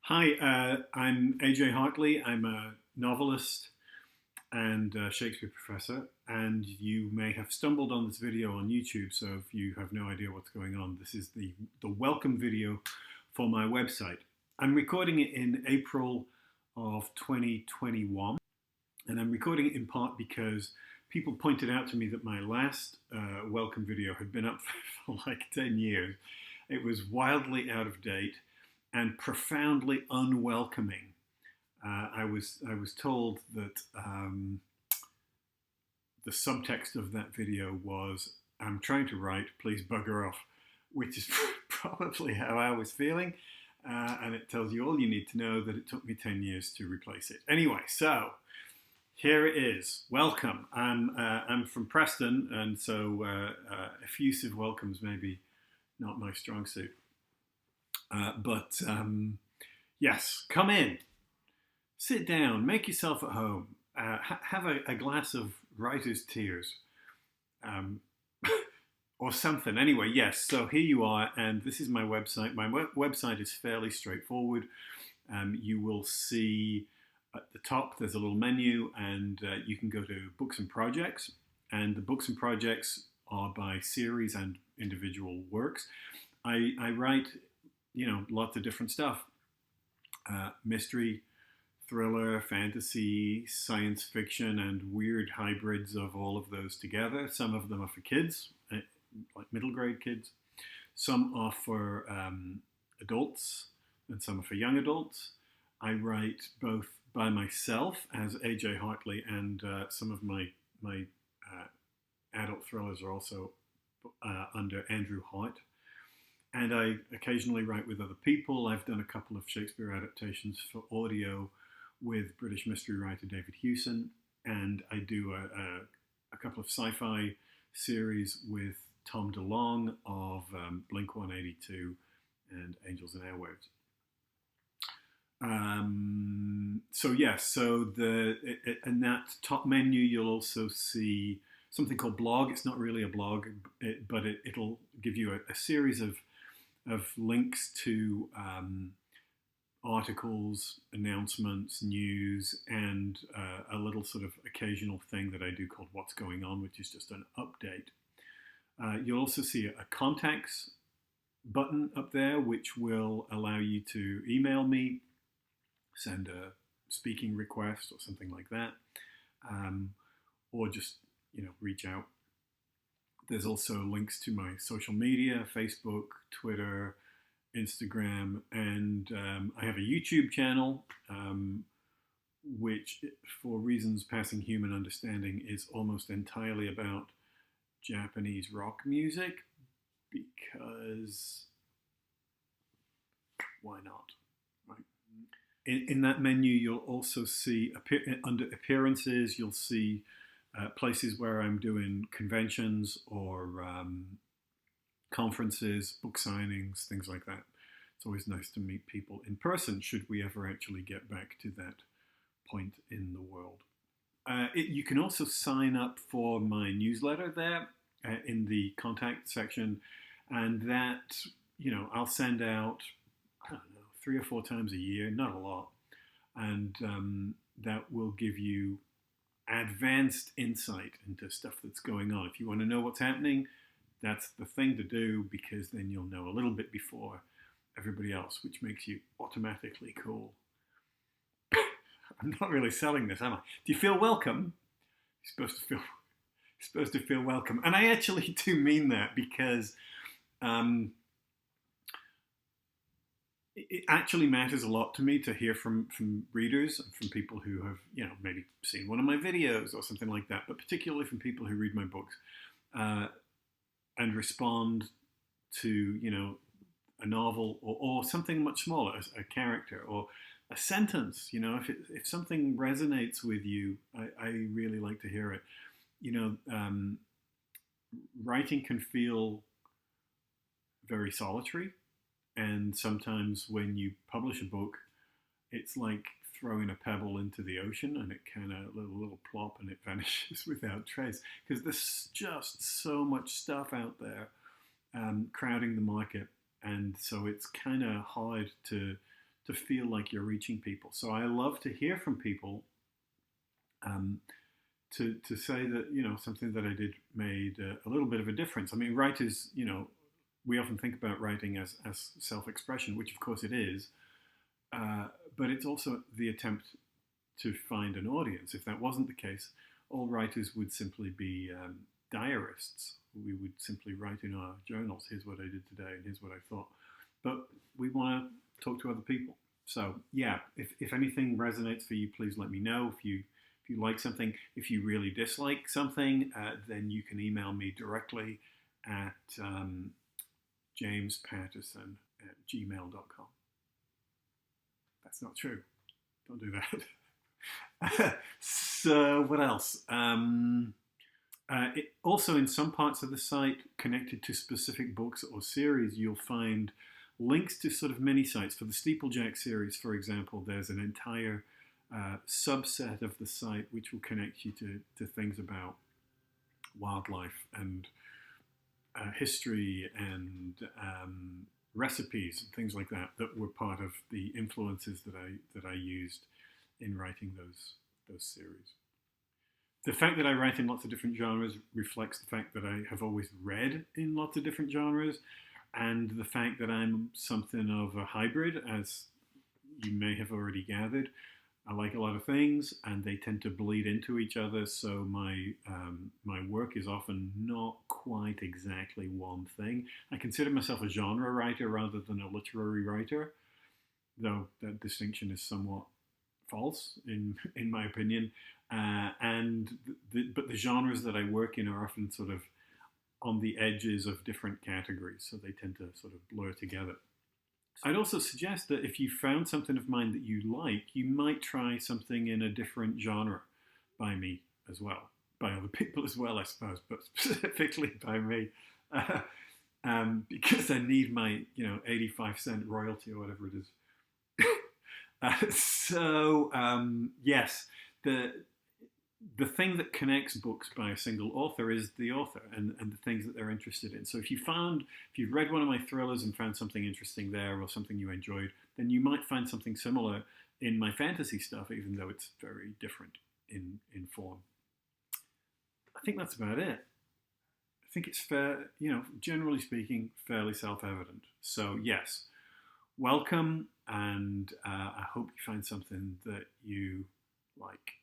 Hi, I'm AJ Hartley. I'm a novelist and a Shakespeare professor, and you may have stumbled on this video on YouTube. So if you have no idea what's going on, this is the welcome video for my website. I'm recording it in April of 2021, and I'm recording it in part because people pointed out to me that my last welcome video had been up for like 10 years. It was wildly out of date and profoundly unwelcoming. I was told that the subtext of that video was "I'm trying to write, please bugger off," which is probably how I was feeling, and it tells you all you need to know that it took me 10 years to replace it. Anyway, so here it is. Welcome. I'm from Preston, and so effusive welcomes maybe not my strong suit. But yes, come in, sit down, make yourself at home, have a glass of writer's tears, um, or something. Anyway, yes, so here you are, and this is my website. My website is fairly straightforward. You will see at the top there's a little menu, and you can go to books and projects, and the books and projects are by series and individual works. I write lots of different stuff. Mystery, thriller, fantasy, science fiction, and weird hybrids of all of those together. Some of them are for kids, like middle grade kids. Some are for adults, and some are for young adults. I write both by myself as AJ Hartley, and some of my adult thrillers are also under Andrew Hart. And I occasionally write with other people. I've done a couple of Shakespeare adaptations for audio with British mystery writer David Hewson, and I do a couple of sci-fi series with Tom DeLonge of Blink 182 and Angels and Airwaves. So yes, so in that top menu you'll also see something called blog. It's not really a blog, but it'll give you a series of links to articles, announcements, news, and a little sort of occasional thing that I do called What's Going On, which is just an update. You'll also see a contacts button up there, which will allow you to email me, send a speaking request or something like that, or just reach out. There's also links to my social media, Facebook, Twitter, Instagram, and I have a YouTube channel, which, for reasons passing human understanding, is almost entirely about Japanese rock music, because why not, right? In that menu, you'll also see, under appearances, you'll see places where I'm doing conventions or conferences, book signings, things like that. It's always nice to meet people in person, should we ever actually get back to that point in the world. You can also sign up for my newsletter there in the contact section, and that, I'll send out, I don't know, 3 or 4 times a year, not a lot, and that will give you advanced insight into stuff that's going on. If you want to know what's happening, that's the thing to do, because then you'll know a little bit before everybody else, which makes you automatically cool. I'm not really selling this, am I? Do you feel welcome? You're supposed to feel welcome, and I actually do mean that, because it actually matters a lot to me to hear from readers and from people who have, maybe seen one of my videos or something like that, but particularly from people who read my books and respond to, a novel or something much smaller, a character or a sentence. If something resonates with you, I really like to hear it. Writing can feel very solitary. And sometimes when you publish a book, it's like throwing a pebble into the ocean, and it kind of a little plop and it vanishes without trace, because there's just so much stuff out there crowding the market, and so it's kind of hard to to feel like you're reaching people. So I love to hear from people, to say that, something that I did made a little bit of a difference. I mean, writers, we often think about writing as self-expression, which of course it is, but it's also the attempt to find an audience. If that wasn't the case, all writers would simply be diarists. We would simply write in our journals, here's what I did today and here's what I thought. But we want to talk to other people. So yeah, if anything resonates for you, please let me know. If you like something, if you really dislike something, then you can email me directly at jamespatterson@gmail.com. That's not true. Don't do that. So what else? Also, in some parts of the site connected to specific books or series, you'll find links to sort of mini sites. For the Steeplejack series, for example, there's an entire subset of the site which will connect you to things about wildlife and history and recipes and things like that were part of the influences that I used in writing those series. The fact that I write in lots of different genres reflects the fact that I have always read in lots of different genres, and the fact that I'm something of a hybrid, as you may have already gathered. I like a lot of things, and they tend to bleed into each other, so my work is often not quite exactly one thing. I consider myself a genre writer rather than a literary writer, though that distinction is somewhat false in my opinion. But the genres that I work in are often sort of on the edges of different categories, so they tend to sort of blur together. I'd also suggest that if you found something of mine that you like, you might try something in a different genre by me as well, by other people as well, I suppose, but specifically by me, because I need my 85-cent royalty or whatever it is. Yes, the thing that connects books by a single author is the author and the things that they're interested in. So if you've read one of my thrillers and found something interesting there or something you enjoyed, then you might find something similar in my fantasy stuff, even though it's very different in form. I think that's about it. I think it's fair, generally speaking, fairly self-evident. So yes, welcome, and I hope you find something that you like.